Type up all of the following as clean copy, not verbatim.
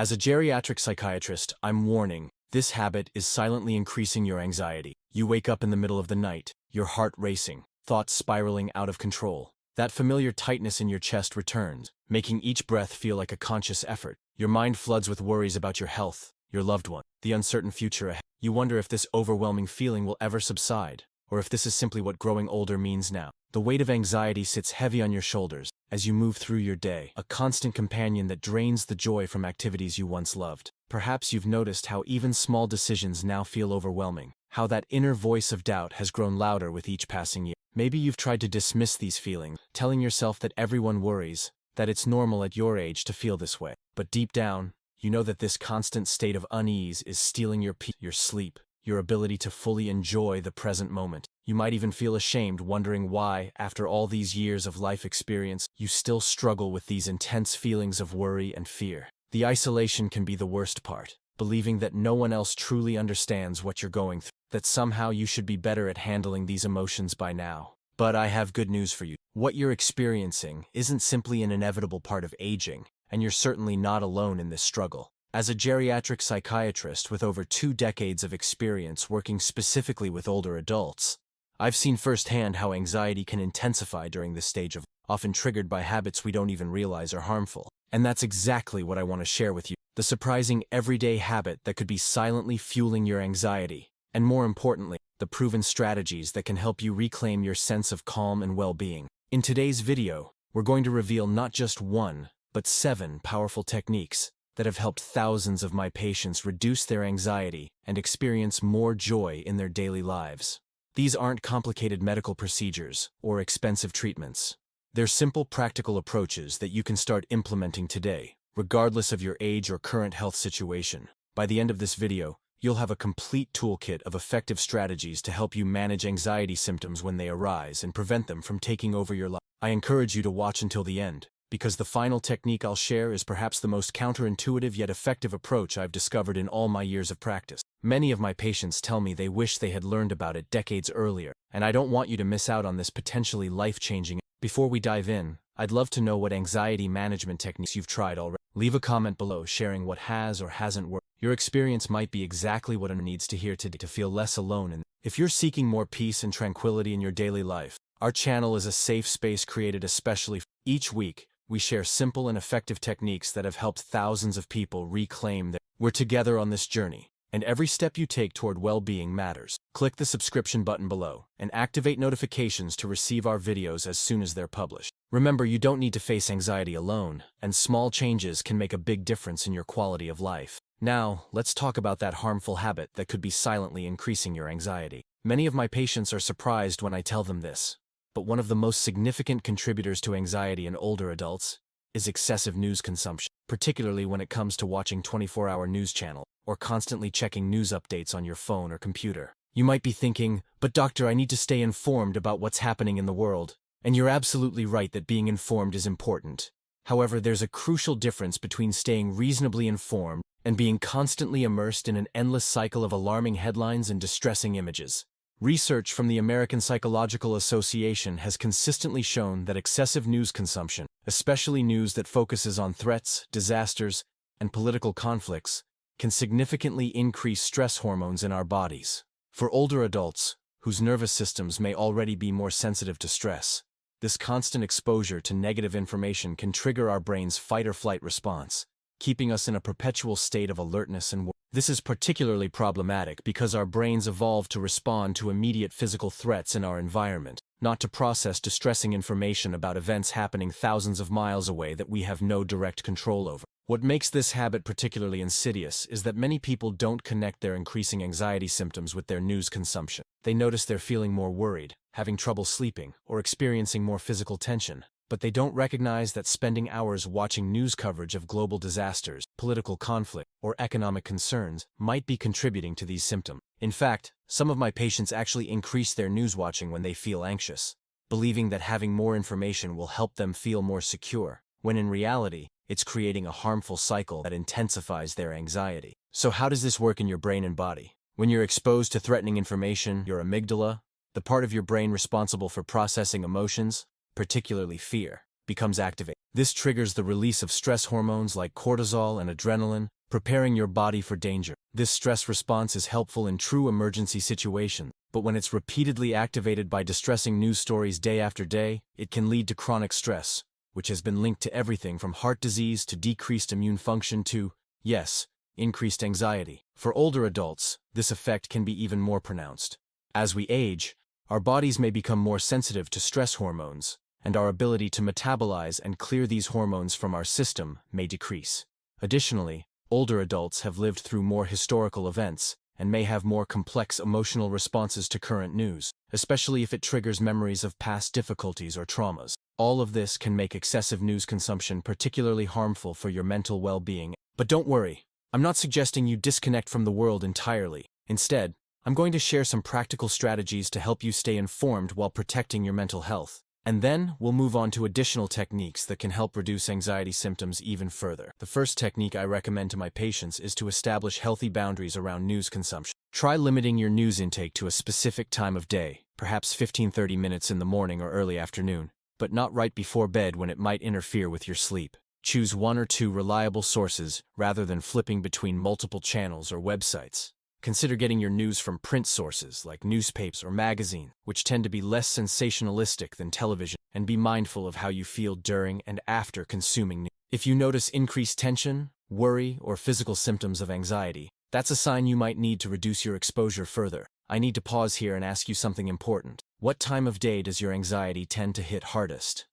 As a geriatric psychiatrist, I'm warning, this habit is silently increasing your anxiety. You wake up in the middle of the night, your heart racing, thoughts spiraling out of control. That familiar tightness in your chest returns, making each breath feel like a conscious effort. Your mind floods with worries about your health, your loved one, the uncertain future ahead. You wonder if this overwhelming feeling will ever subside, or if this is simply what growing older means now. The weight of anxiety sits heavy on your shoulders as you move through your day, a constant companion that drains the joy from activities you once loved. Perhaps you've noticed how even small decisions now feel overwhelming, how that inner voice of doubt has grown louder with each passing year. Maybe you've tried to dismiss these feelings, telling yourself that everyone worries, that it's normal at your age to feel this way. But deep down, you know that this constant state of unease is stealing your peace, your sleep, your ability to fully enjoy the present moment. You might even feel ashamed, wondering why, after all these years of life experience, you still struggle with these intense feelings of worry and fear. The isolation can be the worst part, believing that no one else truly understands what you're going through, that somehow you should be better at handling these emotions by now. But I have good news for you. What you're experiencing isn't simply an inevitable part of aging, and you're certainly not alone in this struggle. As a geriatric psychiatrist with over 2 decades of experience working specifically with older adults, I've seen firsthand how anxiety can intensify during this stage of life, often triggered by habits we don't even realize are harmful. And that's exactly what I want to share with you. The surprising everyday habit that could be silently fueling your anxiety, and more importantly, the proven strategies that can help you reclaim your sense of calm and well-being. In today's video, we're going to reveal not just 1, but 7 powerful techniques that have helped thousands of my patients reduce their anxiety and experience more joy in their daily lives. These aren't complicated medical procedures or expensive treatments. They're simple, practical approaches that you can start implementing today, regardless of your age or current health situation. By the end of this video, you'll have a complete toolkit of effective strategies to help you manage anxiety symptoms when they arise and prevent them from taking over your life. I encourage you to watch until the end, because the final technique I'll share is perhaps the most counterintuitive yet effective approach I've discovered in all my years of practice. Many of my patients tell me they wish they had learned about it decades earlier, and I don't want you to miss out on this potentially life-changing. Before we dive in, I'd love to know what anxiety management techniques you've tried already. Leave a comment below sharing what has or hasn't worked. Your experience might be exactly what one needs to hear today to feel less alone. And if you're seeking more peace and tranquility in your daily life, our channel is a safe space created especially for you. Each week, we share simple and effective techniques that have helped thousands of people reclaim their. We're together on this journey, and every step you take toward well-being matters. Click the subscription button below and activate notifications to receive our videos as soon as they're published. Remember, you don't need to face anxiety alone, and small changes can make a big difference in your quality of life. Now, let's talk about that harmful habit that could be silently increasing your anxiety. Many of my patients are surprised when I tell them this, but one of the most significant contributors to anxiety in older adults is excessive news consumption, particularly when it comes to watching 24-hour news channels or constantly checking news updates on your phone or computer. You might be thinking, but doctor, I need to stay informed about what's happening in the world. And you're absolutely right that being informed is important. However, there's a crucial difference between staying reasonably informed and being constantly immersed in an endless cycle of alarming headlines and distressing images. Research from the American Psychological Association has consistently shown that excessive news consumption, especially news that focuses on threats, disasters, and political conflicts, can significantly increase stress hormones in our bodies. For older adults, whose nervous systems may already be more sensitive to stress, this constant exposure to negative information can trigger our brain's fight-or-flight response, keeping us in a perpetual state of alertness and worry. This is particularly problematic because our brains evolved to respond to immediate physical threats in our environment, not to process distressing information about events happening thousands of miles away that we have no direct control over. What makes this habit particularly insidious is that many people don't connect their increasing anxiety symptoms with their news consumption. They notice they're feeling more worried, having trouble sleeping, or experiencing more physical tension, but they don't recognize that spending hours watching news coverage of global disasters, political conflict, or economic concerns might be contributing to these symptoms. In fact, some of my patients actually increase their news watching when they feel anxious, believing that having more information will help them feel more secure, when in reality, it's creating a harmful cycle that intensifies their anxiety. So how does this work in your brain and body? When you're exposed to threatening information, your amygdala, the part of your brain responsible for processing emotions, particularly fear, becomes activated. This triggers the release of stress hormones like cortisol and adrenaline, preparing your body for danger. This stress response is helpful in true emergency situations, but when it's repeatedly activated by distressing news stories day after day, it can lead to chronic stress, which has been linked to everything from heart disease to decreased immune function to, yes, increased anxiety. For older adults, this effect can be even more pronounced. As we age, our bodies may become more sensitive to stress hormones, and our ability to metabolize and clear these hormones from our system may decrease. Additionally, older adults have lived through more historical events and may have more complex emotional responses to current news, especially if it triggers memories of past difficulties or traumas. All of this can make excessive news consumption particularly harmful for your mental well-being. But don't worry, I'm not suggesting you disconnect from the world entirely. Instead, I'm going to share some practical strategies to help you stay informed while protecting your mental health. And then we'll move on to additional techniques that can help reduce anxiety symptoms even further. The first technique I recommend to my patients is to establish healthy boundaries around news consumption. Try limiting your news intake to a specific time of day, perhaps 15-30 minutes in the morning or early afternoon, but not right before bed when it might interfere with your sleep. Choose one or two reliable sources rather than flipping between multiple channels or websites. Consider getting your news from print sources like newspapers or magazines, which tend to be less sensationalistic than television, and be mindful of how you feel during and after consuming news. If you notice increased tension, worry, or physical symptoms of anxiety, that's a sign you might need to reduce your exposure further. I need to pause here and ask you something important. What time of day does your anxiety tend to hit hardest?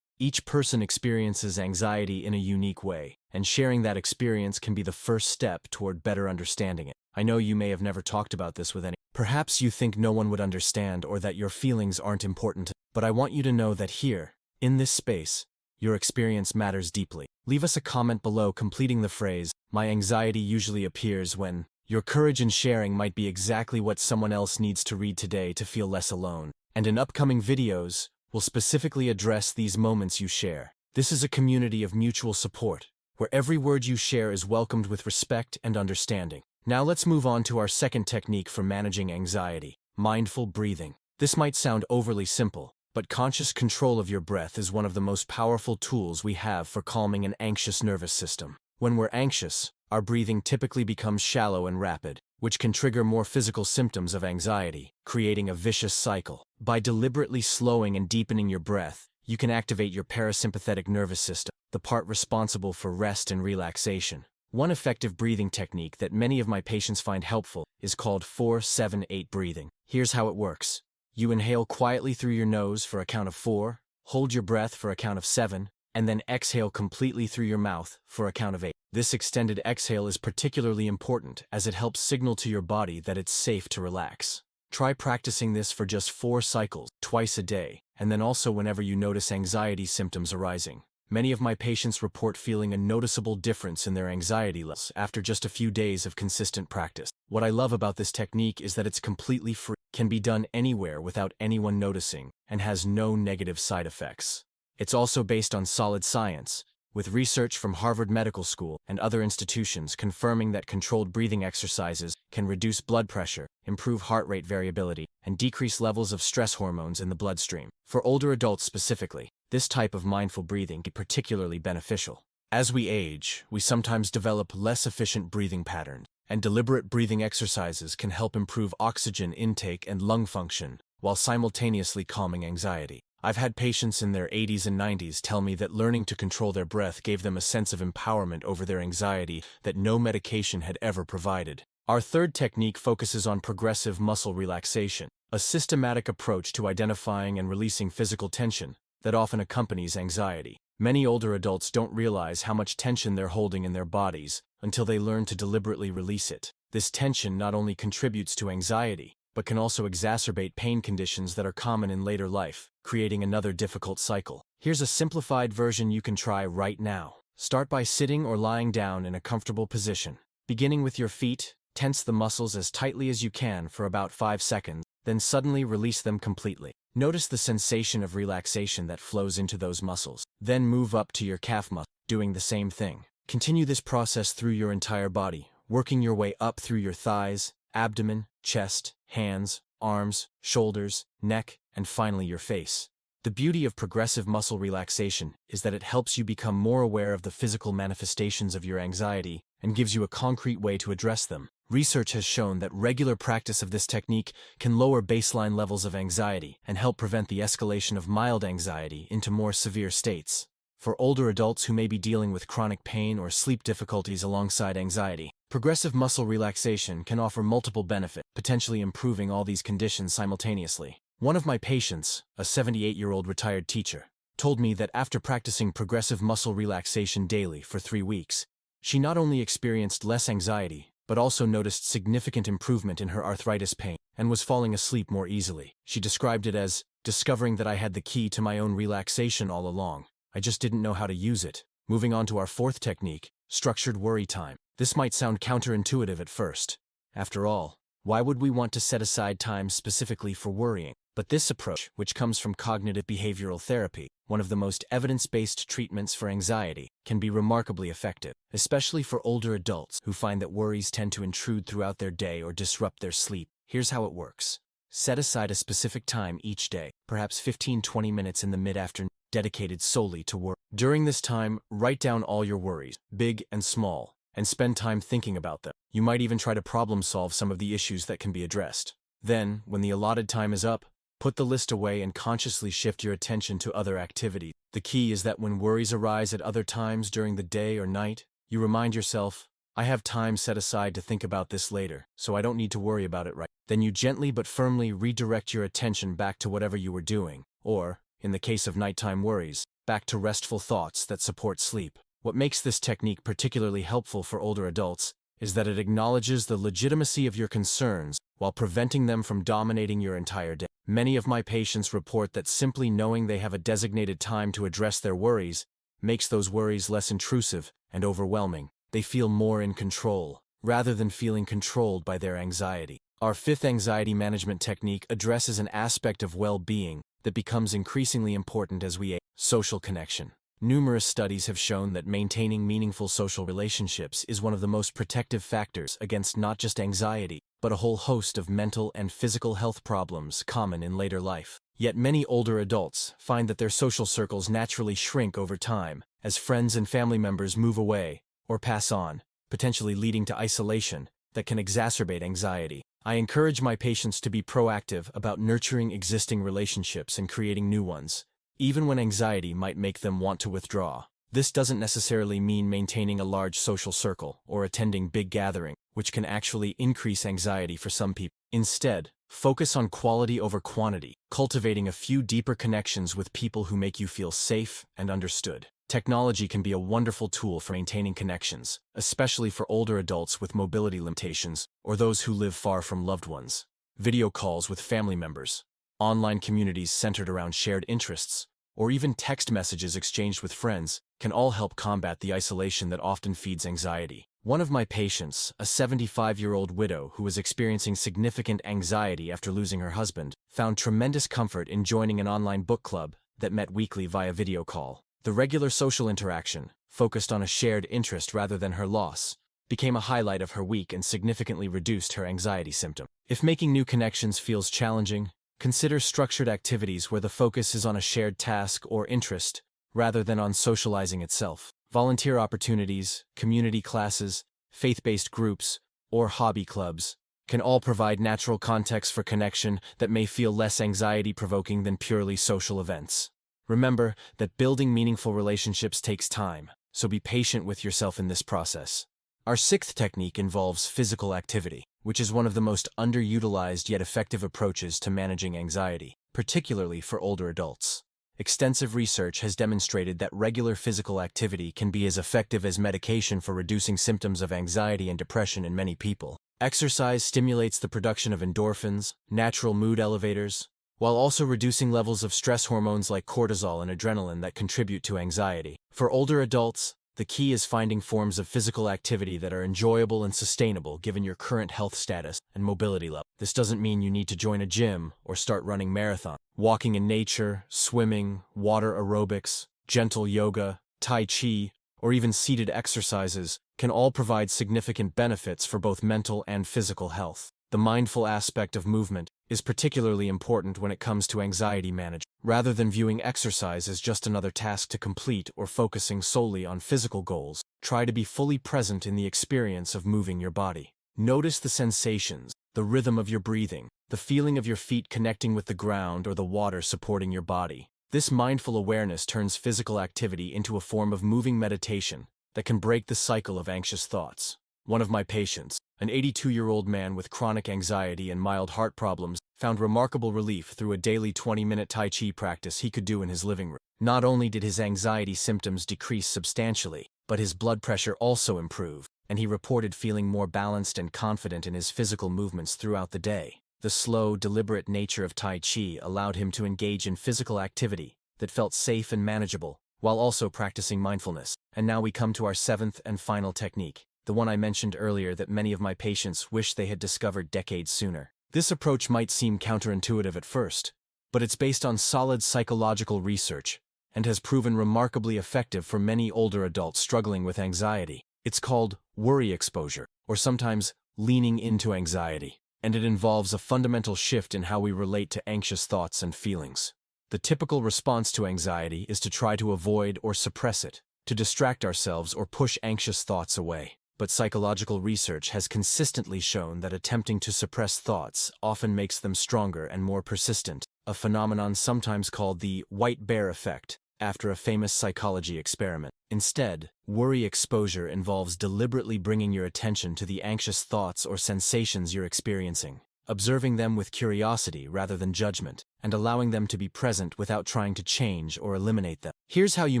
Each person experiences anxiety in a unique way, and sharing that experience can be the first step toward better understanding it. I know you may have never talked about this with anyone. Perhaps you think no one would understand or that your feelings aren't important, but I want you to know that here, in this space, your experience matters deeply. Leave us a comment below completing the phrase, "My anxiety usually appears when." Your courage in sharing might be exactly what someone else needs to read today to feel less alone. And in upcoming videos, we'll specifically address these moments you share. This is a community of mutual support, where every word you share is welcomed with respect and understanding. Now let's move on to our second technique for managing anxiety, mindful breathing. This might sound overly simple, but conscious control of your breath is one of the most powerful tools we have for calming an anxious nervous system. When we're anxious, our breathing typically becomes shallow and rapid, which can trigger more physical symptoms of anxiety, creating a vicious cycle. By deliberately slowing and deepening your breath, you can activate your parasympathetic nervous system, the part responsible for rest and relaxation. One effective breathing technique that many of my patients find helpful is called 4-7-8 breathing. Here's how it works. You inhale quietly through your nose for a count of 4, hold your breath for a count of 7, and then exhale completely through your mouth for a count of 8. This extended exhale is particularly important as it helps signal to your body that it's safe to relax. Try practicing this for just 4 cycles, twice a day, and then also whenever you notice anxiety symptoms arising. Many of my patients report feeling a noticeable difference in their anxiety levels after just a few days of consistent practice. What I love about this technique is that it's completely free, can be done anywhere without anyone noticing, and has no negative side effects. It's also based on solid science, with research from Harvard Medical School and other institutions confirming that controlled breathing exercises can reduce blood pressure, improve heart rate variability, and decrease levels of stress hormones in the bloodstream. For older adults specifically, this type of mindful breathing can be particularly beneficial. As we age, we sometimes develop less efficient breathing patterns, and deliberate breathing exercises can help improve oxygen intake and lung function, while simultaneously calming anxiety. I've had patients in their 80s and 90s tell me that learning to control their breath gave them a sense of empowerment over their anxiety that no medication had ever provided. Our third technique focuses on progressive muscle relaxation, a systematic approach to identifying and releasing physical tension that often accompanies anxiety. Many older adults don't realize how much tension they're holding in their bodies until they learn to deliberately release it. This tension not only contributes to anxiety, but can also exacerbate pain conditions that are common in later life, creating another difficult cycle. Here's a simplified version you can try right now. Start by sitting or lying down in a comfortable position. Beginning with your feet, tense the muscles as tightly as you can for about 5 seconds, then suddenly release them completely. Notice the sensation of relaxation that flows into those muscles. Then move up to your calf muscle, doing the same thing. Continue this process through your entire body, working your way up through your thighs, abdomen, chest, hands, arms, shoulders, neck, and finally your face. The beauty of progressive muscle relaxation is that it helps you become more aware of the physical manifestations of your anxiety and gives you a concrete way to address them. Research has shown that regular practice of this technique can lower baseline levels of anxiety and help prevent the escalation of mild anxiety into more severe states. For older adults who may be dealing with chronic pain or sleep difficulties alongside anxiety, progressive muscle relaxation can offer multiple benefits, potentially improving all these conditions simultaneously. One of my patients, a 78-year-old retired teacher, told me that after practicing progressive muscle relaxation daily for 3 weeks, she not only experienced less anxiety, but also noticed significant improvement in her arthritis pain and was falling asleep more easily. She described it as discovering that I had the key to my own relaxation all along. I just didn't know how to use it. Moving on to our fourth technique, structured worry time. This might sound counterintuitive at first. After all, why would we want to set aside time specifically for worrying? But this approach, which comes from cognitive behavioral therapy, one of the most evidence-based treatments for anxiety, can be remarkably effective, especially for older adults who find that worries tend to intrude throughout their day or disrupt their sleep. Here's how it works. Set aside a specific time each day, perhaps 15-20 minutes in the mid-afternoon, dedicated solely to worry. During this time, write down all your worries, big and small, and spend time thinking about them. You might even try to problem-solve some of the issues that can be addressed. Then, when the allotted time is up, put the list away and consciously shift your attention to other activities. The key is that when worries arise at other times during the day or night, you remind yourself, I have time set aside to think about this later, so I don't need to worry about it right. Then you gently but firmly redirect your attention back to whatever you were doing, or, in the case of nighttime worries, back to restful thoughts that support sleep. What makes this technique particularly helpful for older adults is that it acknowledges the legitimacy of your concerns while preventing them from dominating your entire day. Many of my patients report that simply knowing they have a designated time to address their worries makes those worries less intrusive and overwhelming. They feel more in control, rather than feeling controlled by their anxiety. Our fifth anxiety management technique addresses an aspect of well-being that becomes increasingly important as we age: social connection. Numerous studies have shown that maintaining meaningful social relationships is one of the most protective factors against not just anxiety, but a whole host of mental and physical health problems common in later life. Yet many older adults find that their social circles naturally shrink over time as friends and family members move away or pass on, potentially leading to isolation that can exacerbate anxiety. I encourage my patients to be proactive about nurturing existing relationships and creating new ones, even when anxiety might make them want to withdraw. This doesn't necessarily mean maintaining a large social circle or attending big gatherings, which can actually increase anxiety for some people. Instead, focus on quality over quantity, cultivating a few deeper connections with people who make you feel safe and understood. Technology can be a wonderful tool for maintaining connections, especially for older adults with mobility limitations or those who live far from loved ones. Video calls with family members, online communities centered around shared interests, or even text messages exchanged with friends can all help combat the isolation that often feeds anxiety. One of my patients, a 75-year-old widow who was experiencing significant anxiety after losing her husband, found tremendous comfort in joining an online book club that met weekly via video call. The regular social interaction, focused on a shared interest rather than her loss, became a highlight of her week and significantly reduced her anxiety symptoms. If making new connections feels challenging, consider structured activities where the focus is on a shared task or interest rather than on socializing itself. Volunteer opportunities, community classes, faith-based groups, or hobby clubs can all provide natural context for connection that may feel less anxiety-provoking than purely social events. Remember that building meaningful relationships takes time, so be patient with yourself in this process. Our sixth technique involves physical activity, which is one of the most underutilized yet effective approaches to managing anxiety, particularly for older adults. Extensive research has demonstrated that regular physical activity can be as effective as medication for reducing symptoms of anxiety and depression in many people. Exercise stimulates the production of endorphins, natural mood elevators, while also reducing levels of stress hormones like cortisol and adrenaline that contribute to anxiety. For older adults, the key is finding forms of physical activity that are enjoyable and sustainable given your current health status and mobility level. This doesn't mean you need to join a gym or start running marathons. Walking in nature, swimming, water aerobics, gentle yoga, tai chi, or even seated exercises can all provide significant benefits for both mental and physical health. The mindful aspect of movement is particularly important when it comes to anxiety management. Rather than viewing exercise as just another task to complete or focusing solely on physical goals, try to be fully present in the experience of moving your body. Notice the sensations, the rhythm of your breathing, the feeling of your feet connecting with the ground or the water supporting your body. This mindful awareness turns physical activity into a form of moving meditation that can break the cycle of anxious thoughts. One of my patients, an 82-year-old man with chronic anxiety and mild heart problems, found remarkable relief through a daily 20-minute Tai Chi practice he could do in his living room. Not only did his anxiety symptoms decrease substantially, but his blood pressure also improved, and he reported feeling more balanced and confident in his physical movements throughout the day. The slow, deliberate nature of Tai Chi allowed him to engage in physical activity that felt safe and manageable, while also practicing mindfulness. And now we come to our seventh and final technique, the one I mentioned earlier that many of my patients wish they had discovered decades sooner. This approach might seem counterintuitive at first, but it's based on solid psychological research and has proven remarkably effective for many older adults struggling with anxiety. It's called worry exposure, or sometimes leaning into anxiety, and it involves a fundamental shift in how we relate to anxious thoughts and feelings. The typical response to anxiety is to try to avoid or suppress it, to distract ourselves or push anxious thoughts away. But psychological research has consistently shown that attempting to suppress thoughts often makes them stronger and more persistent, a phenomenon sometimes called the white bear effect, after a famous psychology experiment. Instead, worry exposure involves deliberately bringing your attention to the anxious thoughts or sensations you're experiencing, observing them with curiosity rather than judgment, and allowing them to be present without trying to change or eliminate them. Here's how you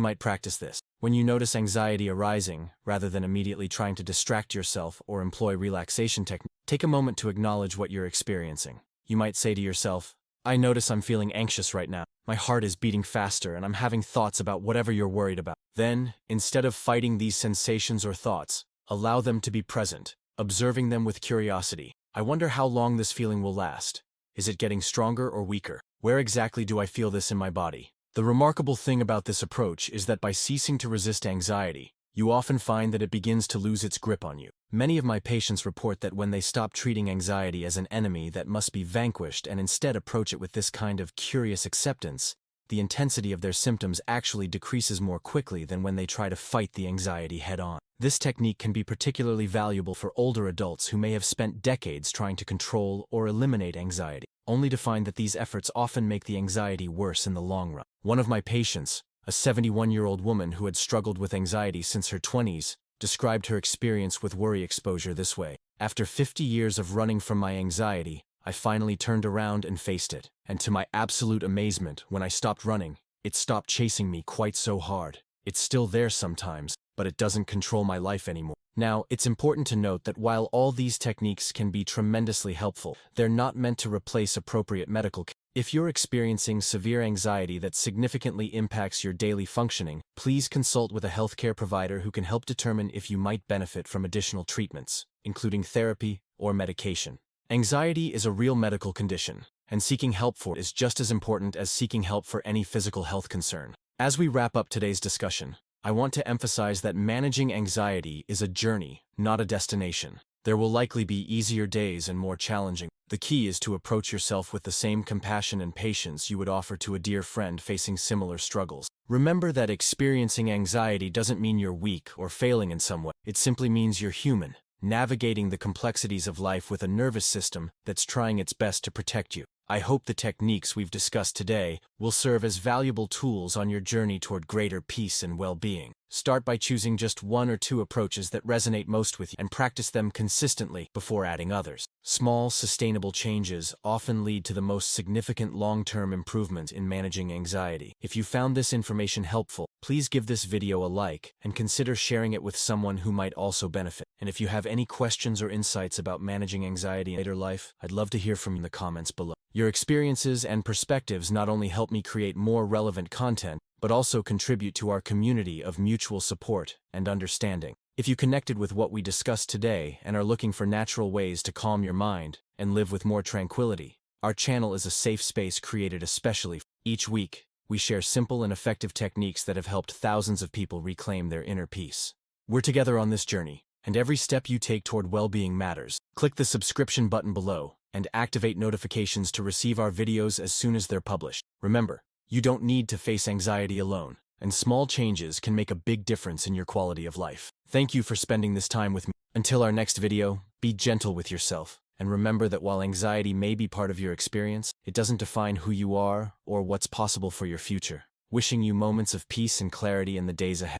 might practice this. When you notice anxiety arising, rather than immediately trying to distract yourself or employ relaxation techniques, take a moment to acknowledge what you're experiencing. You might say to yourself, "I notice I'm feeling anxious right now. My heart is beating faster and I'm having thoughts about whatever you're worried about." Then, instead of fighting these sensations or thoughts, allow them to be present, observing them with curiosity. I wonder how long this feeling will last. Is it getting stronger or weaker? Where exactly do I feel this in my body? The remarkable thing about this approach is that by ceasing to resist anxiety, you often find that it begins to lose its grip on you. Many of my patients report that when they stop treating anxiety as an enemy that must be vanquished and instead approach it with this kind of curious acceptance, the intensity of their symptoms actually decreases more quickly than when they try to fight the anxiety head-on. This technique can be particularly valuable for older adults who may have spent decades trying to control or eliminate anxiety, only to find that these efforts often make the anxiety worse in the long run. One of my patients, a 71-year-old woman who had struggled with anxiety since her 20s, described her experience with worry exposure this way. "After 50 years of running from my anxiety, I finally turned around and faced it. And to my absolute amazement, when I stopped running, it stopped chasing me quite so hard. It's still there sometimes, but it doesn't control my life anymore." Now, it's important to note that while all these techniques can be tremendously helpful, they're not meant to replace appropriate medical care. If you're experiencing severe anxiety that significantly impacts your daily functioning, please consult with a healthcare provider who can help determine if you might benefit from additional treatments, including therapy or medication. Anxiety is a real medical condition, and seeking help for it is just as important as seeking help for any physical health concern. As we wrap up today's discussion, I want to emphasize that managing anxiety is a journey, not a destination. There will likely be easier days and more challenging. The key is to approach yourself with the same compassion and patience you would offer to a dear friend facing similar struggles. Remember that experiencing anxiety doesn't mean you're weak or failing in some way. It simply means you're human, navigating the complexities of life with a nervous system that's trying its best to protect you. I hope the techniques we've discussed today will serve as valuable tools on your journey toward greater peace and well-being. Start by choosing just one or two approaches that resonate most with you and practice them consistently before adding others. Small, sustainable changes often lead to the most significant long-term improvement in managing anxiety. If you found this information helpful, please give this video a like and consider sharing it with someone who might also benefit. And if you have any questions or insights about managing anxiety in later life, I'd love to hear from you in the comments below. Your experiences and perspectives not only help me create more relevant content, but also contribute to our community of mutual support and understanding. If you connected with what we discussed today and are looking for natural ways to calm your mind and live with more tranquility, our channel is a safe space created especially for you. Each week, we share simple and effective techniques that have helped thousands of people reclaim their inner peace. We're together on this journey, and every step you take toward well-being matters. Click the subscription button below and activate notifications to receive our videos as soon as they're published. Remember, you don't need to face anxiety alone, and small changes can make a big difference in your quality of life. Thank you for spending this time with me. Until our next video, be gentle with yourself, and remember that while anxiety may be part of your experience, it doesn't define who you are or what's possible for your future. Wishing you moments of peace and clarity in the days ahead.